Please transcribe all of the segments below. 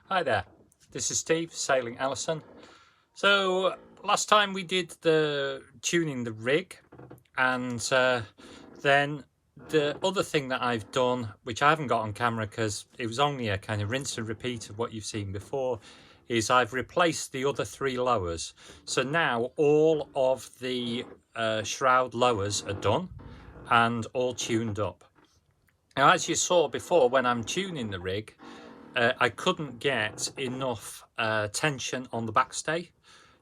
Hi there, this is Steve, Sailing Allison. So last time we did the tuning the rig, and then the other thing that I've done, which I haven't got on camera because it was only a kind of rinse and repeat of what you've seen before, is I've replaced the other three lowers. So now all of the shroud lowers are done and all tuned up. Now, as you saw before, when I'm tuning the rig, I couldn't get enough tension on the backstay.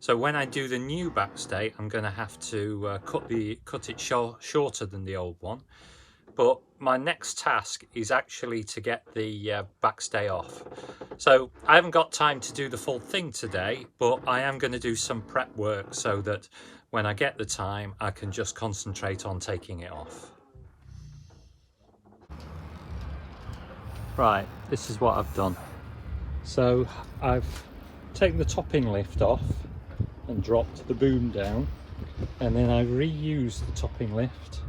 So when I do the new backstay, I'm going to have to cut it shorter than the old one. But my next task is actually to get the backstay off. So I haven't got time to do the full thing today, but I am going to do some prep work so that when I get the time, I can just concentrate on taking it off. Right, this is what I've done. So I've taken the topping lift off and dropped the boom down, and then I've reused the topping lift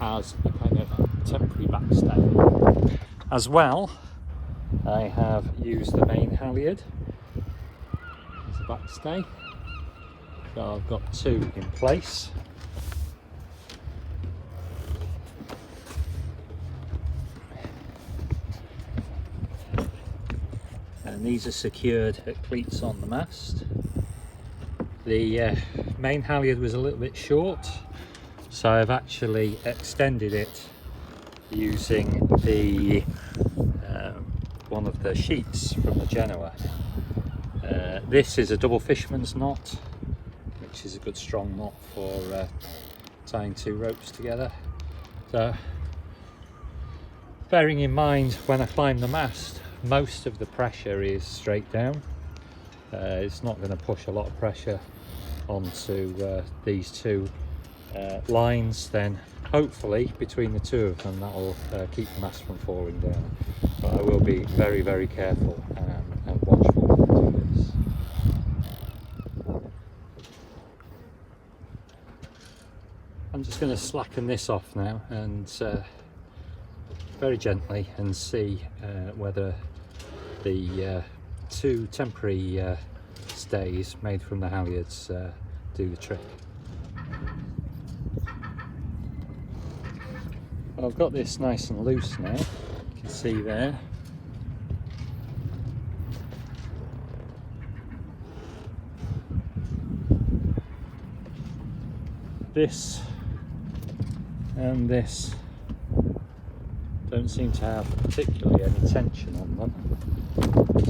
as a kind of temporary backstay. As well, I have used the main halyard as a backstay. So I've got two in place. And these are secured at cleats on the mast. The main halyard was a little bit short, so I've actually extended it using the one of the sheets from the Genoa. This is a double fisherman's knot, which is a good strong knot for tying two ropes together. So, bearing in mind when I climb the mast, most of the pressure is straight down. It's not going to push a lot of pressure onto these two lines. Then hopefully between the two of them that will keep the mast from falling down. But I will be very, very careful and watchful when I do this. I'm just going to slacken this off now and very gently and see whether the two temporary stays made from the halyards do the trick. Well, I've got this nice and loose now, you can see there. This and this don't seem to have particularly any tension on them,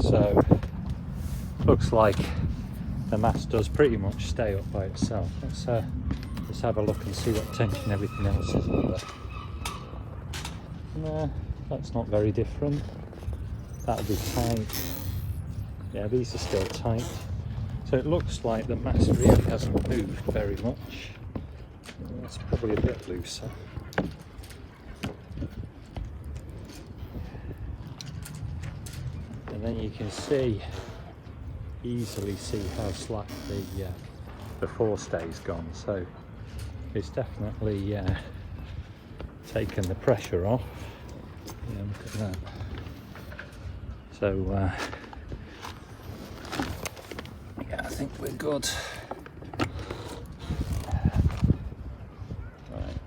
so looks like the mast does pretty much stay up by itself. Let's have a look and see what tension everything else is under. No, that's not very different. That'll be tight. Yeah, these are still tight. So it looks like the mast really hasn't moved very much. It's probably a bit looser. And then you can easily see how slack the forestay's gone. So it's definitely taken the pressure off. Yeah, look at that. So yeah, I think we're good. Right.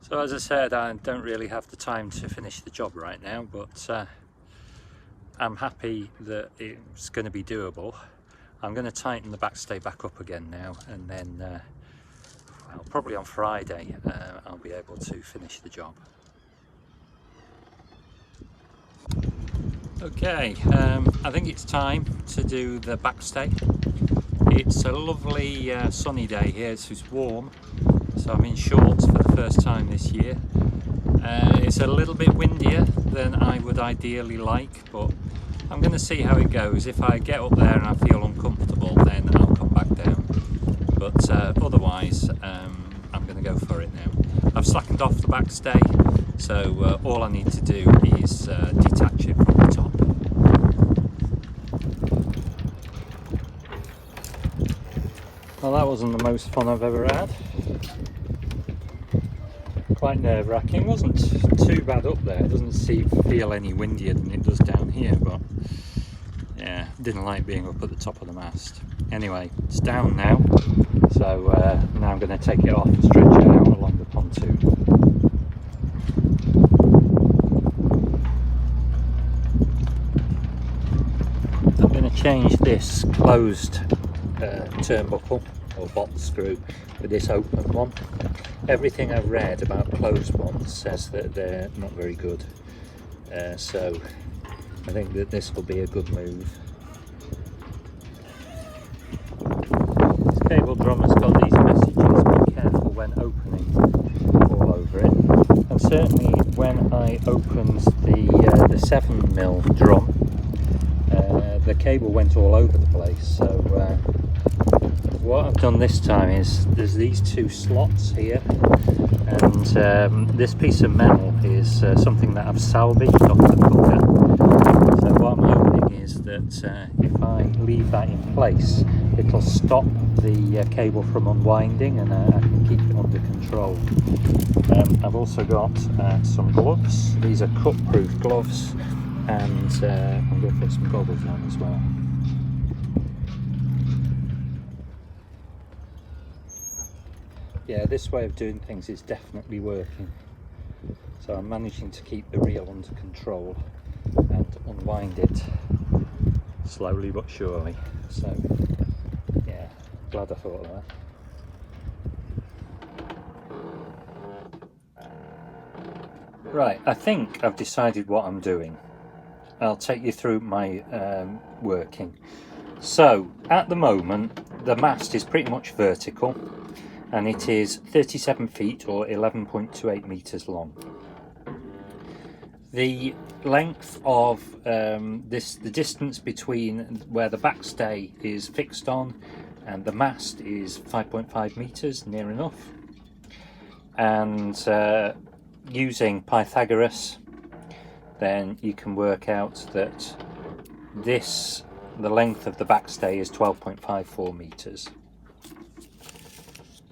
So as I said, I don't really have the time to finish the job right now, but I'm happy that it's going to be doable. I'm going to tighten the backstay back up again now, and then well, probably on Friday I'll be able to finish the job. Okay, I think it's time to do the backstay. It's a lovely sunny day here, so it's warm, so I'm in shorts for the first time this year. It's a little bit windier than I would ideally like, but I'm going to see how it goes. If I get up there and I feel uncomfortable, then I'll come back down. But otherwise, I'm going to go for it now. I've slackened off the backstay, so all I need to do is detach it from the top. Well, that wasn't the most fun I've ever had. quite nerve-wracking. It wasn't too bad up there. It doesn't feel any windier than it does down here, but yeah, didn't like being up at the top of the mast. Anyway, it's down now, so now I'm going to take it off and stretch it out along the pontoon. I'm going to change this closed turnbuckle or bolt screw with this open one. Everything I've read about closed ones says that they're not very good, so I think that this will be a good move. This cable drum has got these messages: be careful when opening, all over it. And certainly when I opened the 7mm drum, the cable went all over the place. So what I've done this time is there's these two slots here, and this piece of metal is something that I've salvaged off the cooker. So what I'm hoping is that if I leave that in place, it'll stop the cable from unwinding, and I can keep it under control. I've also got some gloves. These are cut-proof gloves, and I'm going to put some goggles on as well. Yeah, this way of doing things is definitely working. So I'm managing to keep the reel under control and unwind it slowly but surely. So yeah, glad I thought of that. Right, I think I've decided what I'm doing. I'll take you through my working. So at the moment the mast is pretty much vertical, and it is 37 feet or 11.28 meters long. The length of the distance between where the backstay is fixed on and the mast is 5.5 meters, near enough. And using Pythagoras, then you can work out that the length of the backstay is 12.54 meters.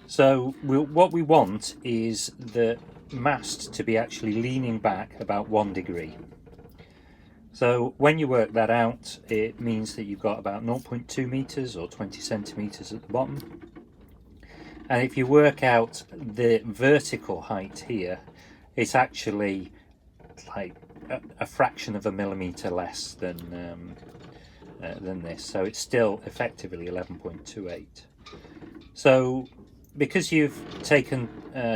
So what we want is the mast to be actually leaning back about 1 degree. So when you work that out, it means that you've got about 0.2 meters or 20 centimeters at the bottom. And if you work out the vertical height here, it's actually like a fraction of a millimeter less than this. So it's still effectively 11.28. So because you've taken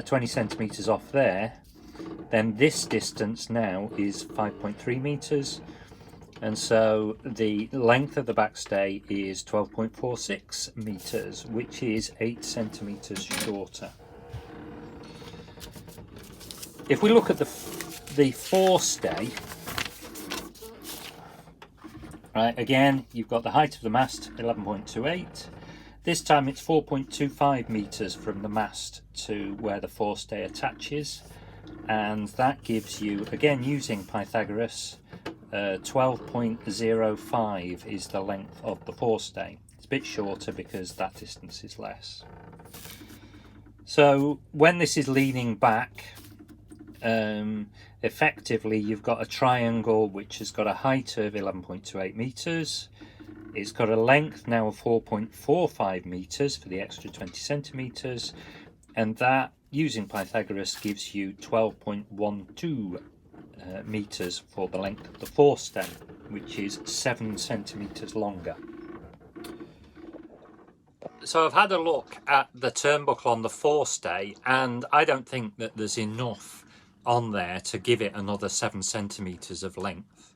20 centimeters off there, then this distance now is 5.3 meters, and so the length of the backstay is 12.46 meters, which is 8 centimeters shorter. If we look at the forestay, right, again you've got the height of the mast 11.28. This time it's 4.25 meters from the mast to where the forestay attaches, and that gives you, again using Pythagoras, 12.05 is the length of the forestay. It's a bit shorter because that distance is less. So when this is leaning back, effectively you've got a triangle which has got a height of 11.28 meters. It's got a length now of 4.45 meters for the extra 20 centimeters, and that, using Pythagoras, gives you 12.12 meters for the length of the forestay, which is 7 centimeters longer. So I've had a look at the turnbuckle on the forestay, and I don't think that there's enough on there to give it another 7 centimeters of length.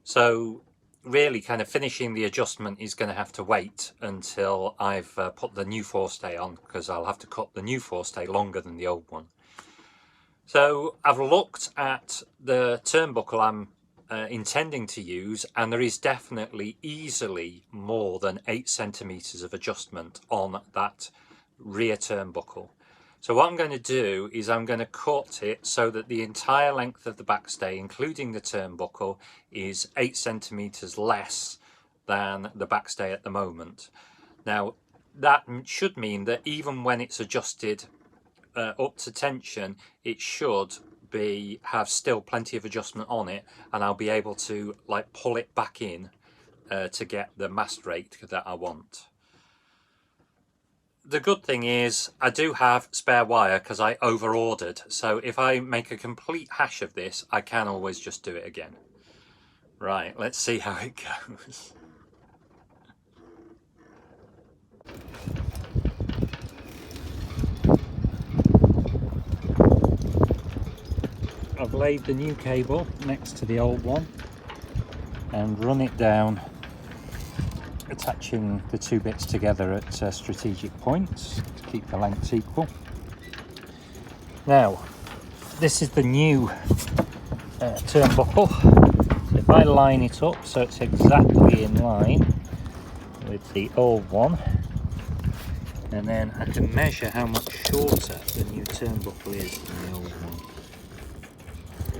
So really kind of finishing the adjustment is going to have to wait until I've put the new forestay on, because I'll have to cut the new forestay longer than the old one. So I've looked at the turnbuckle I'm intending to use, and there is definitely easily more than 8 centimeters of adjustment on that rear turnbuckle. So what I'm going to do is I'm going to cut it so that the entire length of the backstay, including the turnbuckle, is 8 centimeters less than the backstay at the moment. Now that should mean that even when it's adjusted up to tension, it should have still plenty of adjustment on it, and I'll be able to like pull it back in to get the mast rate that I want. The good thing is I do have spare wire because I over ordered, so if I make a complete hash of this, I can always just do it again. Right, let's see how it goes. I've laid the new cable next to the old one and run it down, attaching the two bits together at strategic points to keep the lengths equal. Now, this is the new turnbuckle. So if I line it up so it's exactly in line with the old one, and then I can measure how much shorter the new turnbuckle is than the old one.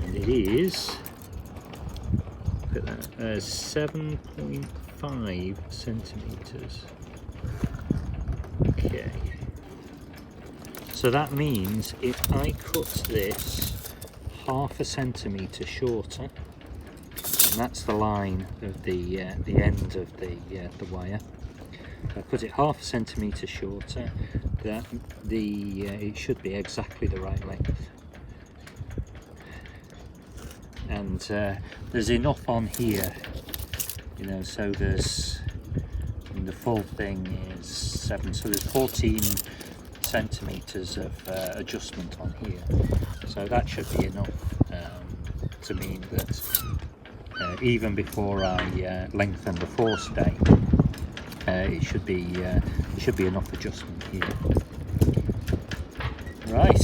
And it is, look at that, 7.5 centimetres. Okay. So that means if I cut this half a centimetre shorter, and that's the line of the end of the wire. If I cut it half a centimetre shorter, that it should be exactly the right length. And there's enough on here, you know, so there's, the full thing is 7, so there's 14 centimetres of adjustment on here, so that should be enough to mean that even before I lengthen the forestay, it should be enough adjustment here. Right,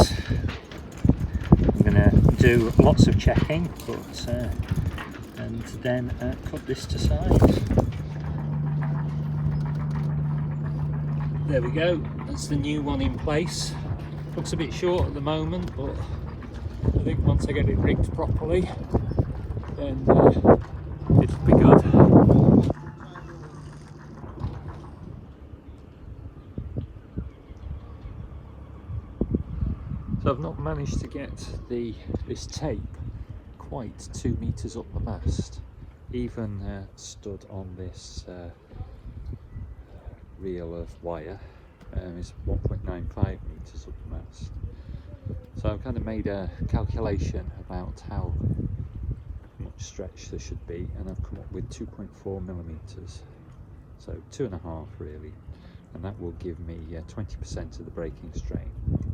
I'm gonna do lots of checking, but and then cut this to size. There we go, that's the new one in place. Looks a bit short at the moment, but I think once I get it rigged properly, then it'll be good. So I've not managed to get this tape quite 2 meters up the mast, even stood on this reel of wire. It's 1.95 meters up the mast. So I've kind of made a calculation about how much stretch there should be, and I've come up with 2.4 millimeters, so 2.5 really, and that will give me 20% of the braking strain,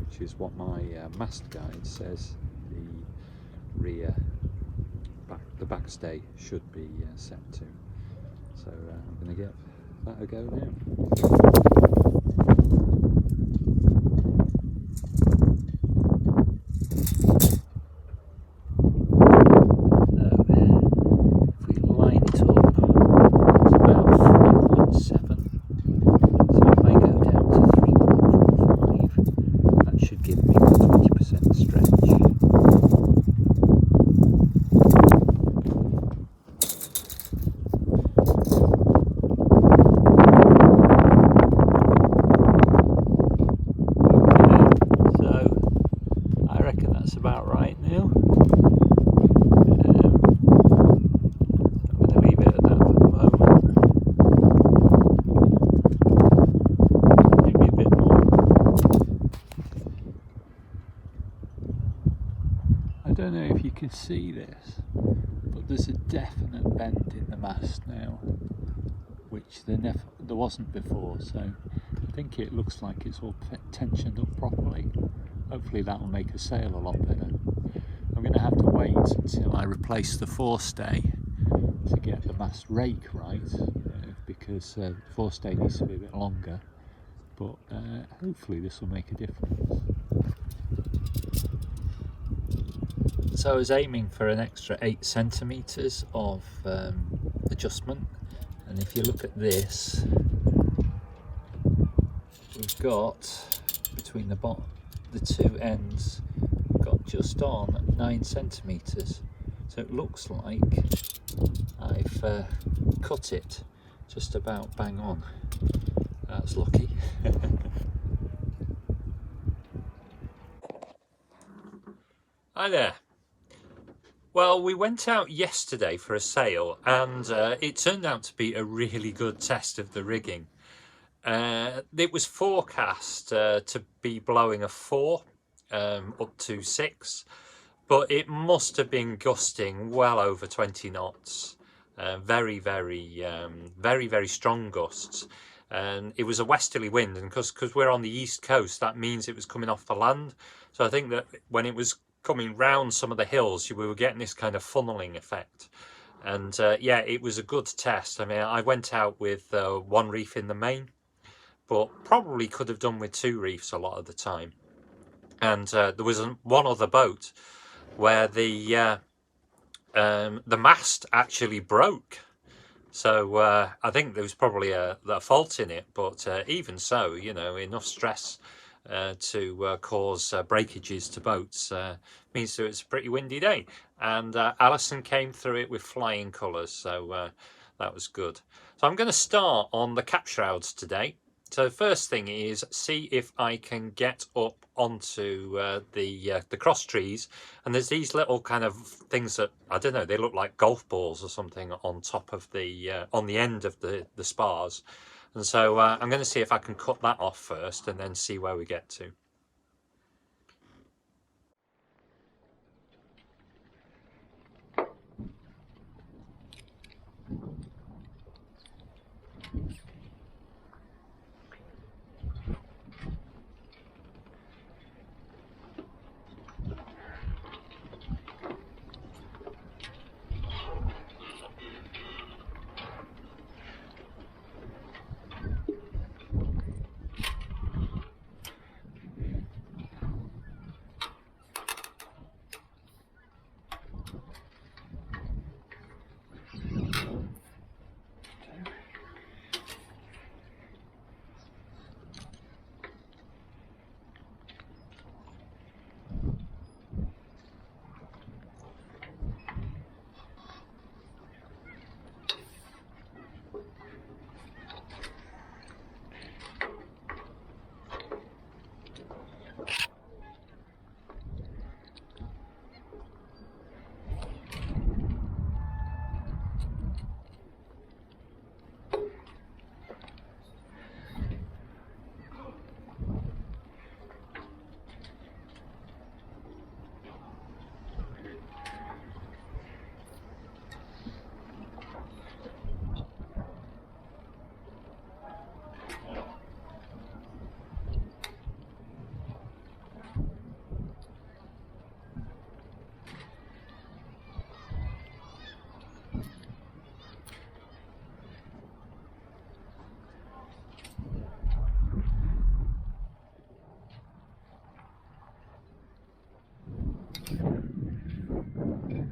which is what my mast guide says the rear the backstay should be set to. So I'm going to give that a go now. About right now. I'm going to leave it at that for the moment. Maybe a bit more. I don't know if you can see this, but there's a definite bend in the mast now, which there wasn't before, so I think it looks like it's all tensioned up properly. Hopefully that will make a sail a lot better. I'm going to have to wait until I replace the forestay to get the mast rake right, because the forestay needs to be a bit longer, but hopefully this will make a difference. So I was aiming for an extra 8 centimetres of adjustment, and if you look at this, we've got between the two ends, got just on 9 centimetres, so it looks like I've cut it just about bang on. That's lucky. Hi there. Well, we went out yesterday for a sail and it turned out to be a really good test of the rigging. It was forecast to be blowing a 4 up to 6, but it must have been gusting well over 20 knots. Very, very strong gusts. And it was a westerly wind, and because we're on the east coast, that means it was coming off the land. So I think that when it was coming round some of the hills, we were getting this kind of funneling effect. And yeah, it was a good test. I mean, I went out with one reef in the main, but probably could have done with 2 reefs a lot of the time. And there was one other boat where the mast actually broke. So I think there was probably a fault in it, but even so, you know, enough stress to cause breakages to boats means that it's a pretty windy day. And Alison came through it with flying colours, so that was good. So I'm going to start on the cap shrouds today. So the first thing is see if I can get up onto the cross trees, and there's these little kind of things that, I don't know, they look like golf balls or something on top of the on the end of the spars, and so I'm going to see if I can cut that off first and then see where we get to.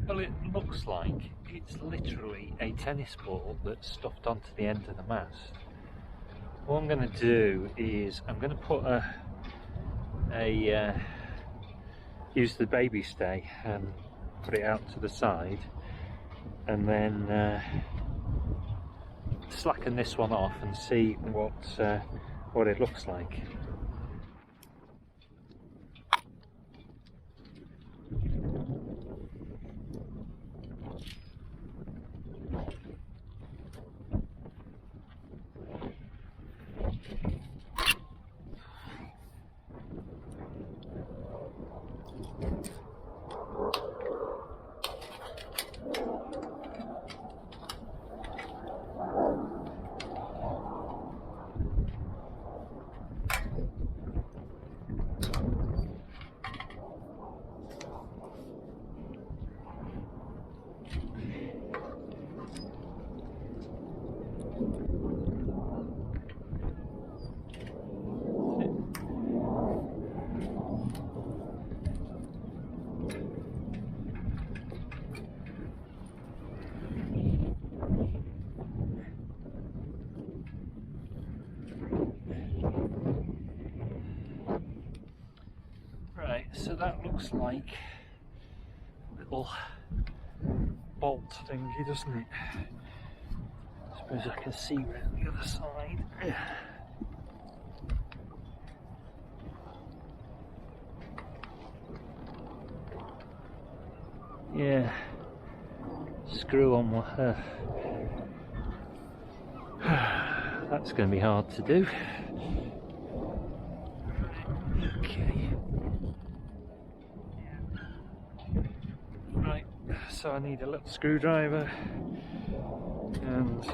Well, it looks like it's literally a tennis ball that's stuffed onto the end of the mast. What I'm going to do is I'm going to put use the baby stay and put it out to the side, and then slacken this one off and see what it looks like. Right, so that looks like a little bolt thingy, doesn't it? I suppose I can see around the other side. yeah, screw on what that's going to be hard to do. Okay. Right, so I need a little screwdriver and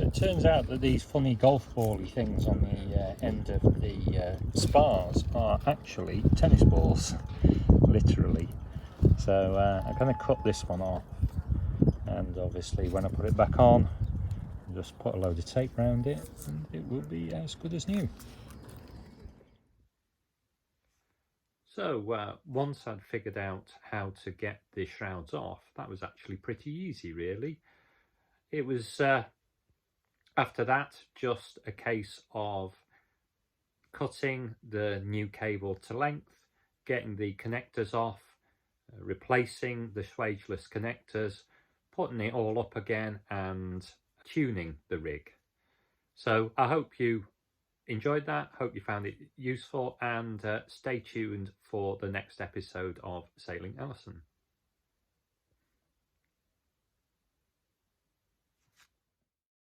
it turns out that these funny golf bally things on the end of the spars are actually tennis balls, literally. So I'm going to cut this one off, and obviously when I put it back on, just put a load of tape around it and it will be as good as new. So once I'd figured out how to get the shrouds off, that was actually pretty easy really. It was after that just a case of cutting the new cable to length, getting the connectors off, replacing the swageless connectors, putting it all up again and tuning the rig. So I hope you enjoyed that, hope you found it useful, and stay tuned for the next episode of Sailing Alison.